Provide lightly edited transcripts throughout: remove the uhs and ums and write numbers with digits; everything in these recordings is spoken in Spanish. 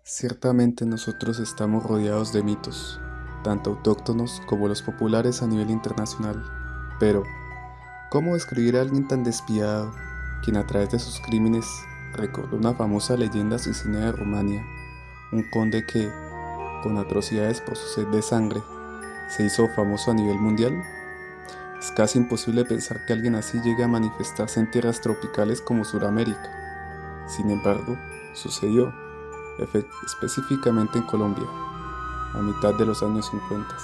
Ciertamente nosotros estamos rodeados de mitos, tanto autóctonos como los populares a nivel internacional. Pero, ¿cómo describir a alguien tan despiadado, quien a través de sus crímenes recordó una famosa leyenda asesina de Rumania, un conde que, con atrocidades por su sed de sangre, se hizo famoso a nivel mundial? Es casi imposible pensar que alguien así llegue a manifestarse en tierras tropicales como Sudamérica. Sin embargo, sucedió, específicamente en Colombia, a mitad de los años 50.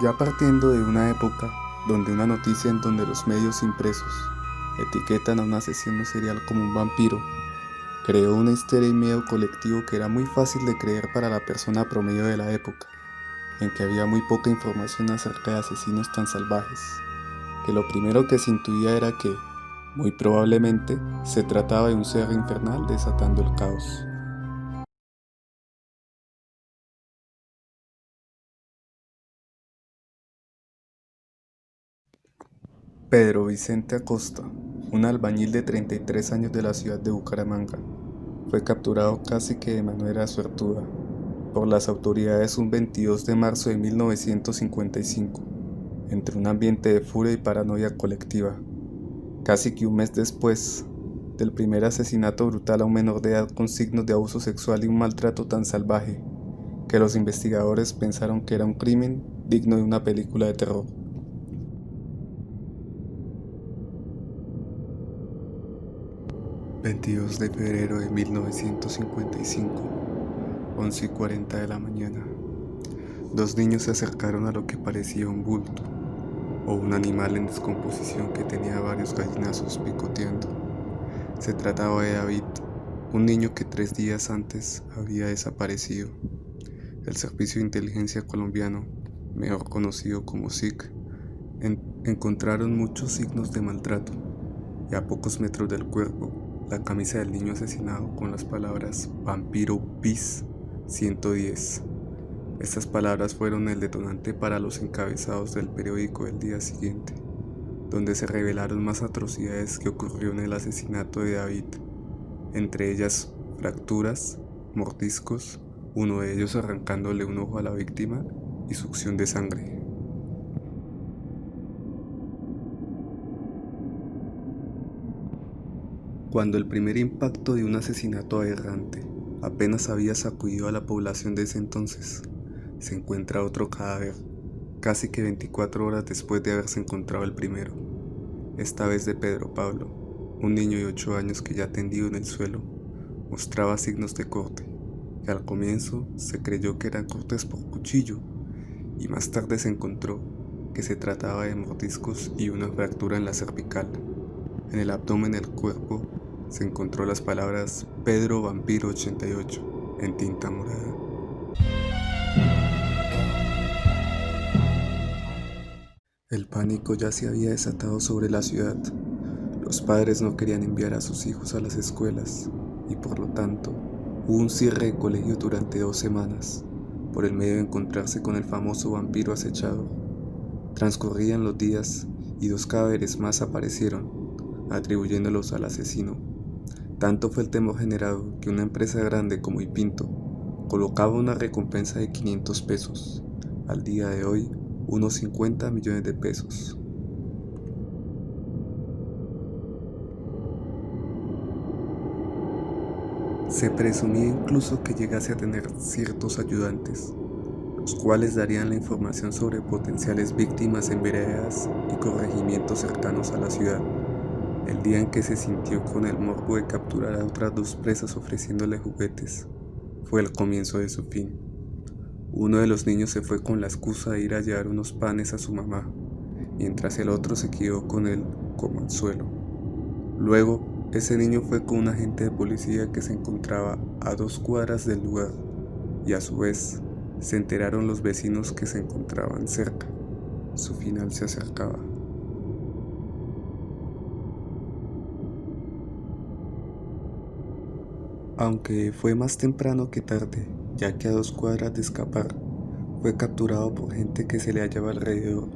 Ya partiendo de una época donde una noticia en donde los medios impresos etiquetan a un asesino serial como un vampiro, creó una histeria y miedo colectivo que era muy fácil de creer para la persona promedio de la época, en que había muy poca información acerca de asesinos tan salvajes, que lo primero que se intuía era que, muy probablemente, se trataba de un ser infernal desatando el caos. Pedro Vicente Acosta, un albañil de 33 años de la ciudad de Bucaramanga, fue capturado casi que de manera suertuda por las autoridades un 22 de marzo de 1955, entre un ambiente de furia y paranoia colectiva, casi que un mes después del primer asesinato brutal a un menor de edad con signos de abuso sexual y un maltrato tan salvaje que los investigadores pensaron que era un crimen digno de una película de terror. 22 de febrero de 1955, 11:40 de la mañana. Dos niños se acercaron a lo que parecía un bulto, o un animal en descomposición que tenía varios gallinazos picoteando. Se trataba de David, un niño que 3 días antes había desaparecido. El Servicio de Inteligencia colombiano, mejor conocido como SIC, encontraron muchos signos de maltrato y a pocos metros del cuerpo la camisa del niño asesinado con las palabras Vampiro bis 110. Estas palabras fueron el detonante para los encabezados del periódico del día siguiente, donde se revelaron más atrocidades que ocurrió en el asesinato de David, entre ellas fracturas, mordiscos, uno de ellos arrancándole un ojo a la víctima y succión de sangre. Cuando el primer impacto de un asesinato aberrante apenas había sacudido a la población de ese entonces, se encuentra otro cadáver, casi que 24 horas después de haberse encontrado el primero, esta vez de Pedro Pablo, un niño de 8 años que ya tendido en el suelo, mostraba signos de corte, que al comienzo se creyó que eran cortes por cuchillo, y más tarde se encontró que se trataba de mordiscos y una fractura en la cervical. En el abdomen del cuerpo se encontró las palabras Pedro Vampiro 88 en tinta morada. El pánico ya se había desatado sobre la ciudad. Los padres no querían enviar a sus hijos a las escuelas y por lo tanto hubo un cierre de colegio durante 2 semanas por el medio de encontrarse con el famoso vampiro acechador. Transcurrían los días y 2 cadáveres más aparecieron, atribuyéndolos al asesino. Tanto fue el temor generado que una empresa grande como Ipinto colocaba una recompensa de 500 pesos, al día de hoy unos 50 millones de pesos. Se presumía incluso que llegase a tener ciertos ayudantes, los cuales darían la información sobre potenciales víctimas en veredas y corregimientos cercanos a la ciudad. El día en que se sintió con el morbo de capturar a otras 2 presas ofreciéndole juguetes, fue el comienzo de su fin. Uno de los niños se fue con la excusa de ir a llevar unos panes a su mamá, mientras el otro se quedó con él como anzuelo. Luego, ese niño fue con un agente de policía que se encontraba a 2 cuadras del lugar, y a su vez se enteraron los vecinos que se encontraban cerca. Su final se acercaba. Aunque fue más temprano que tarde, ya que a 2 cuadras de escapar, fue capturado por gente que se le hallaba alrededor.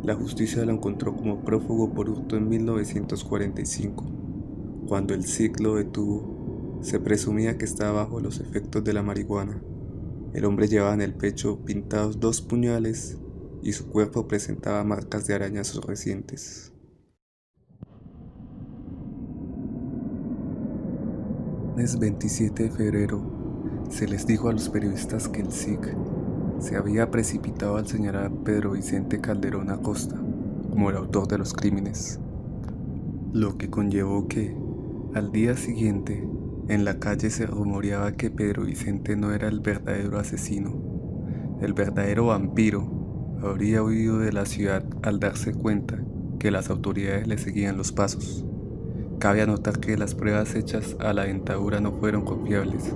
La justicia lo encontró como prófugo por hurto en 1945, Cuando el SIC lo detuvo, se presumía que estaba bajo los efectos de la marihuana. El hombre llevaba en el pecho pintados 2 puñales y su cuerpo presentaba marcas de arañazos recientes. El 27 de febrero se les dijo a los periodistas que el SIC se había precipitado al señalar a Pedro Vicente Calderón Acosta como el autor de los crímenes, lo que conllevó que, al día siguiente, en la calle se rumoreaba que Pedro Vicente no era el verdadero asesino. El verdadero vampiro habría huido de la ciudad al darse cuenta que las autoridades le seguían los pasos. Cabe anotar que las pruebas hechas a la dentadura no fueron confiables,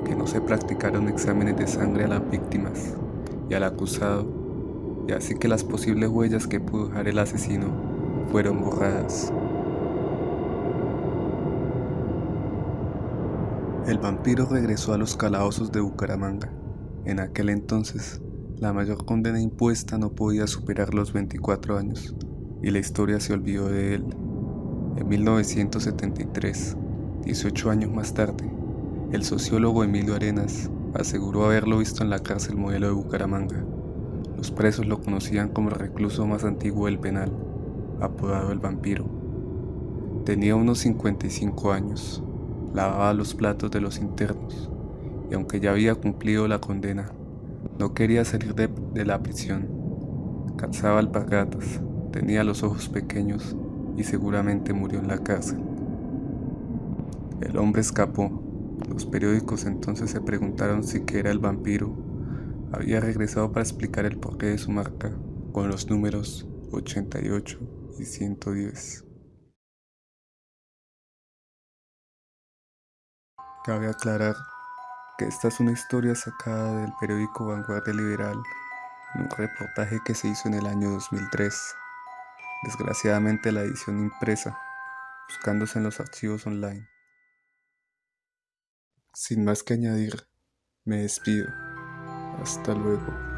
que no se practicaron exámenes de sangre a las víctimas y al acusado, y así que las posibles huellas que pudo dejar el asesino fueron borradas. El vampiro regresó a los calabozos de Bucaramanga. En aquel entonces, la mayor condena impuesta no podía superar los 24 años, y la historia se olvidó de él. En 1973, 18 años más tarde, el sociólogo Emilio Arenas aseguró haberlo visto en la cárcel modelo de Bucaramanga. Los presos lo conocían como el recluso más antiguo del penal, apodado el vampiro. Tenía unos 55 años, lavaba los platos de los internos, y aunque ya había cumplido la condena, no quería salir de la prisión. Calzaba alpargatas, tenía los ojos pequeños y seguramente murió en la cárcel. El hombre escapó. Los periódicos entonces se preguntaron si que era el vampiro. Había regresado para explicar el porqué de su marca con los números 88 y 110. Cabe aclarar que esta es una historia sacada del periódico Vanguardia Liberal en un reportaje que se hizo en el año 2003. Desgraciadamente la edición impresa, buscándose en los archivos online. Sin más que añadir, me despido. Hasta luego.